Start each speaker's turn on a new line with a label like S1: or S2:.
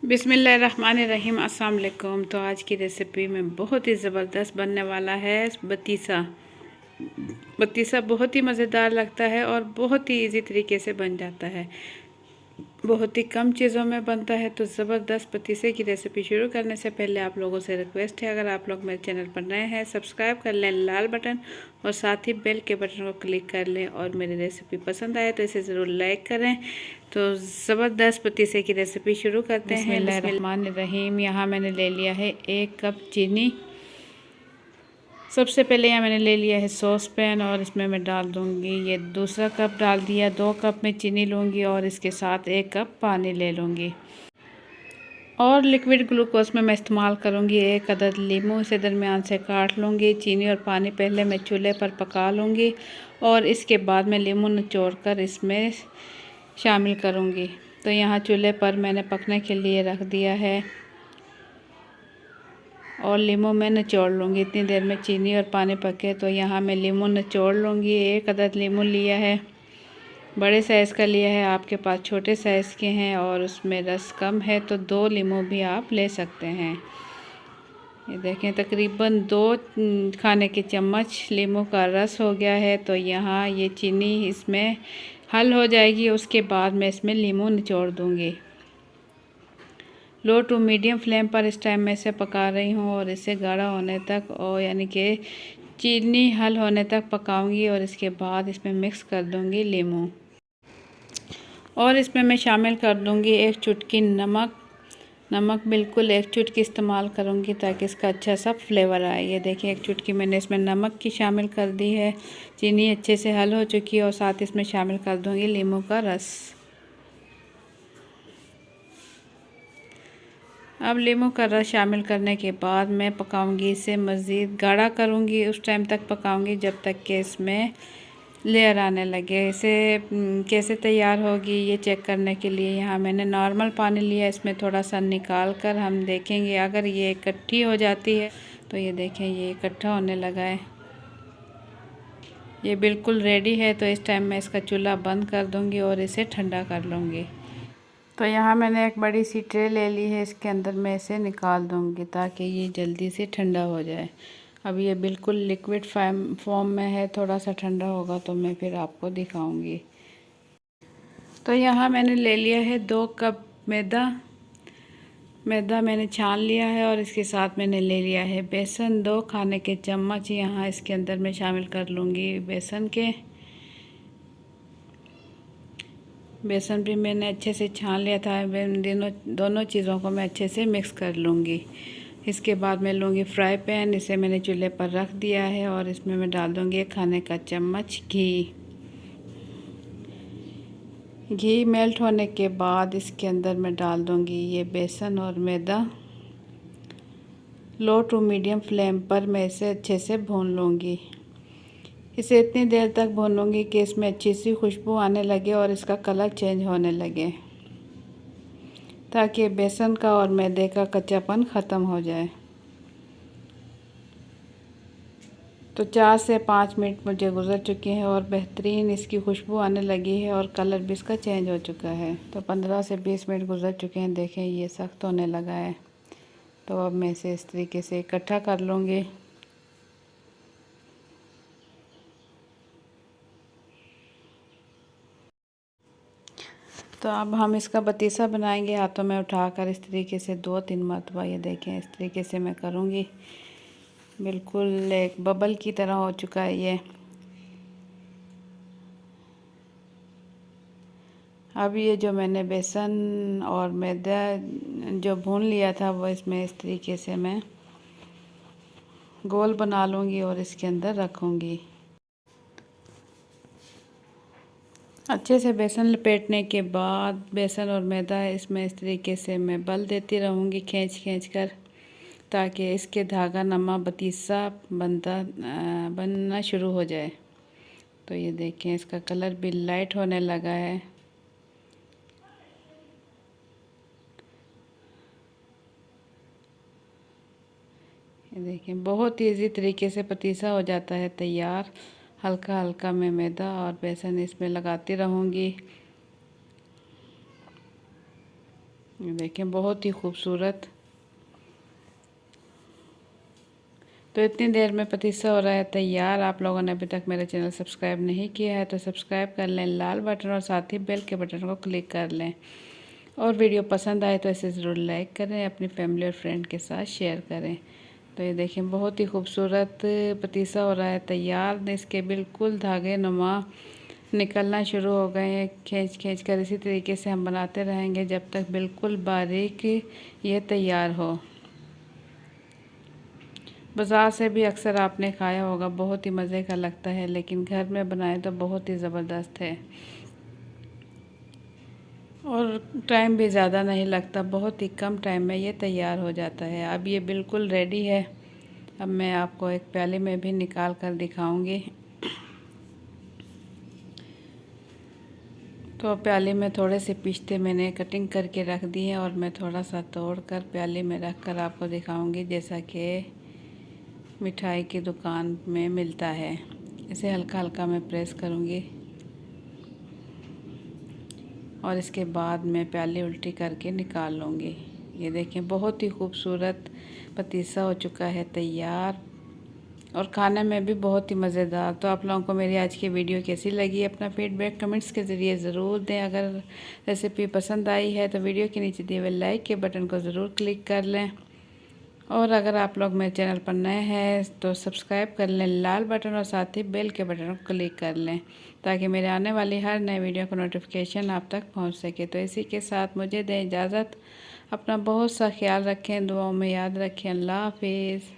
S1: बिस्मिल्लाहिर्रहमानिर्रहीम। अस्सलाम वालेकुम। तो आज की रेसिपी में बहुत ही ज़बरदस्त बनने वाला है बतीसा। बतीसा बहुत ही मज़ेदार लगता है और बहुत ही इजी तरीके से बन जाता है, बहुत ही कम चीज़ों में बनता है। तो ज़बरदस्त बतीसे की रेसिपी शुरू करने से पहले आप लोगों से रिक्वेस्ट है, अगर आप लोग मेरे चैनल पर नए हैं सब्सक्राइब कर लें लाल बटन, और साथ ही बेल के बटन को क्लिक कर लें। और मेरी रेसिपी पसंद आए तो इसे ज़रूर लाइक करें। तो ज़बरदस्त बतीसे की रेसिपी शुरू करते हैं। बिस्मिल्लाहिर्रहमानिर्रहीम। यहाँ मैंने ले लिया है 1 कप चीनी। सबसे पहले यहाँ मैंने ले लिया है सॉस पैन, और इसमें मैं डाल दूँगी ये दूसरा कप डाल दिया। 2 कप में चीनी लूँगी और इसके साथ 1 कप पानी ले लूँगी। और लिक्विड ग्लूकोज में मैं इस्तेमाल करूँगी 1 अदद लीमू। इसे दरमियान से काट लूँगी। चीनी और पानी पहले मैं चूल्हे पर पका लूँगी और इसके बाद मैं लीमू निचोड़ कर इसमें शामिल करूँगी। तो यहाँ चूल्हे पर मैंने पकने के लिए रख दिया है और लीमू मैं निचोड़ लूँगी। इतनी देर में चीनी और पानी पके तो यहाँ मैं लीमू निचोड़ लूँगी। 1 अदद लीमू लिया है, बड़े साइज़ का लिया है। आपके पास छोटे साइज़ के हैं और उसमें रस कम है तो 2 लीमू भी आप ले सकते हैं। ये देखें तकरीबन 2 खाने के चम्मच लीमू का रस हो गया है। तो यहाँ ये चीनी इसमें हल हो जाएगी। उसके बाद मैं इसमें लीमू निचोड़ दूँगी। लो टू मीडियम फ्लेम पर इस टाइम मैं इसे पका रही हूँ और इसे गाढ़ा होने तक, और यानी कि चीनी हल होने तक पकाऊंगी। और इसके बाद इसमें मिक्स कर दूंगी लीमू, और इसमें मैं शामिल कर दूंगी 1 चुटकी नमक। नमक बिल्कुल 1 चुटकी इस्तेमाल करूंगी ताकि इसका अच्छा सा फ्लेवर आए। ये देखिए 1 चुटकी मैंने इसमें नमक की शामिल कर दी है। चीनी अच्छे से हल हो चुकी है और साथ इसमें शामिल कर दूंगी लीमू का रस। अब लीमू का रस शामिल करने के बाद मैं पकाऊंगी इसे, मज़ीद गाढ़ा करूंगी। उस टाइम तक पकाऊंगी जब तक कि इसमें लेयर आने लगे। इसे कैसे तैयार होगी ये चेक करने के लिए यहाँ मैंने नॉर्मल पानी लिया। इसमें थोड़ा सा निकाल कर हम देखेंगे। अगर ये इकट्ठी हो जाती है तो ये देखें ये इकट्ठा होने लगा है, ये बिल्कुल रेडी है। तो इस टाइम मैं इसका चूल्हा बंद कर दूँगी और इसे ठंडा कर लूँगी। तो यहाँ मैंने एक बड़ी सी ट्रे ले ली है, इसके अंदर मैं इसे निकाल दूँगी ताकि ये जल्दी से ठंडा हो जाए। अब ये बिल्कुल लिक्विड फॉर्म में है, थोड़ा सा ठंडा होगा तो मैं फिर आपको दिखाऊंगी। तो यहाँ मैंने ले लिया है 2 कप मैदा। मैदा मैंने छान लिया है और इसके साथ मैंने ले लिया है बेसन। 2 खाने के चम्मच यहाँ इसके अंदर मैं शामिल कर लूँगी बेसन के। बेसन भी मैंने अच्छे से छान लिया था। दोनों चीज़ों को मैं अच्छे से मिक्स कर लूँगी। इसके बाद मैं लूँगी फ्राई पैन। इसे मैंने चूल्हे पर रख दिया है और इसमें मैं डाल दूँगी 1 खाने का चम्मच घी। घी मेल्ट होने के बाद इसके अंदर मैं डाल दूँगी ये बेसन और मैदा। लो टू मीडियम फ्लेम पर मैं इसे अच्छे से भून लूँगी। इसे इतनी देर तक भूनूंगी कि इसमें अच्छी सी खुशबू आने लगे और इसका कलर चेंज होने लगे, ताकि बेसन का और मैदे का कच्चापन ख़त्म हो जाए। तो 4 से 5 मिनट मुझे गुजर चुके हैं और बेहतरीन इसकी खुशबू आने लगी है और कलर भी इसका चेंज हो चुका है। तो 15 से 20 मिनट गुजर चुके हैं। देखें ये सख्त होने लगा है। तो अब मैं इसे इस तरीके से इकट्ठा कर लूँगी। तो अब हम इसका बतीसा बनाएंगे। हाथों में उठाकर इस तरीके से 2-3 मरतबा, ये देखें इस तरीके से मैं करूँगी। बिल्कुल एक बबल की तरह हो चुका है ये। अब ये जो मैंने बेसन और मैदा जो भून लिया था वो इसमें इस तरीके से मैं गोल बना लूँगी और इसके अंदर रखूँगी। अच्छे से बेसन लपेटने के बाद बेसन और मैदा इसमें इस तरीके से मैं बल देती रहूँगी खींच कर, ताकि इसके धागा नमा बतीसा बनना शुरू हो जाए। तो ये देखें इसका कलर भी लाइट होने लगा है। ये देखें बहुत इजी तरीके से पतीसा हो जाता है तैयार। हल्का हल्का मैं मैदा और बेसन इसमें लगाती रहूँगी। ये देखें बहुत ही खूबसूरत। तो इतनी देर में पतीसा हो रहा है तैयार। आप लोगों ने अभी तक मेरा चैनल सब्सक्राइब नहीं किया है तो सब्सक्राइब कर लें, लाल बटन और साथ ही बेल के बटन को क्लिक कर लें। और वीडियो पसंद आए तो इसे ज़रूर लाइक करें, अपनी फैमिली और फ्रेंड के साथ शेयर करें। तो ये देखें बहुत ही खूबसूरत पतीसा हो रहा है तैयार। इसके बिल्कुल धागे नुमा निकलना शुरू हो गए हैं खींच खींच कर। इसी तरीके से हम बनाते रहेंगे जब तक बिल्कुल बारीक ये तैयार हो। बाज़ार से भी अक्सर आपने खाया होगा, बहुत ही मज़े का लगता है, लेकिन घर में बनाए तो बहुत ही ज़बरदस्त है और टाइम भी ज़्यादा नहीं लगता, बहुत ही कम टाइम में ये तैयार हो जाता है। अब ये बिल्कुल रेडी है। अब मैं आपको एक प्याले में भी निकाल कर दिखाऊंगी। तो प्याले में थोड़े से पिस्ते मैंने कटिंग करके रख दी है और मैं थोड़ा सा तोड़ कर प्याले में रख कर आपको दिखाऊंगी, जैसा कि मिठाई की दुकान में मिलता है। इसे हल्का हल्का मैं प्रेस करूंगी और इसके बाद मैं प्याली उल्टी करके निकाल लूँगी। ये देखें बहुत ही खूबसूरत पतीसा हो चुका है तैयार और खाने में भी बहुत ही मज़ेदार। तो आप लोगों को मेरी आज की वीडियो कैसी लगी, अपना फीडबैक कमेंट्स के ज़रिए ज़रूर दें। अगर रेसिपी पसंद आई है तो वीडियो के नीचे दिए हुए लाइक के बटन को ज़रूर क्लिक कर लें और अगर आप लोग मेरे चैनल पर नए हैं तो सब्सक्राइब कर लें, लाल बटन और साथ ही बेल के बटन को क्लिक कर लें ताकि मेरे आने वाली हर नए वीडियो का नोटिफिकेशन आप तक पहुंच सके। तो इसी के साथ मुझे दें इजाज़त। अपना बहुत सा ख्याल रखें, दुआओं में याद रखें। अल्लाह हाफिज़।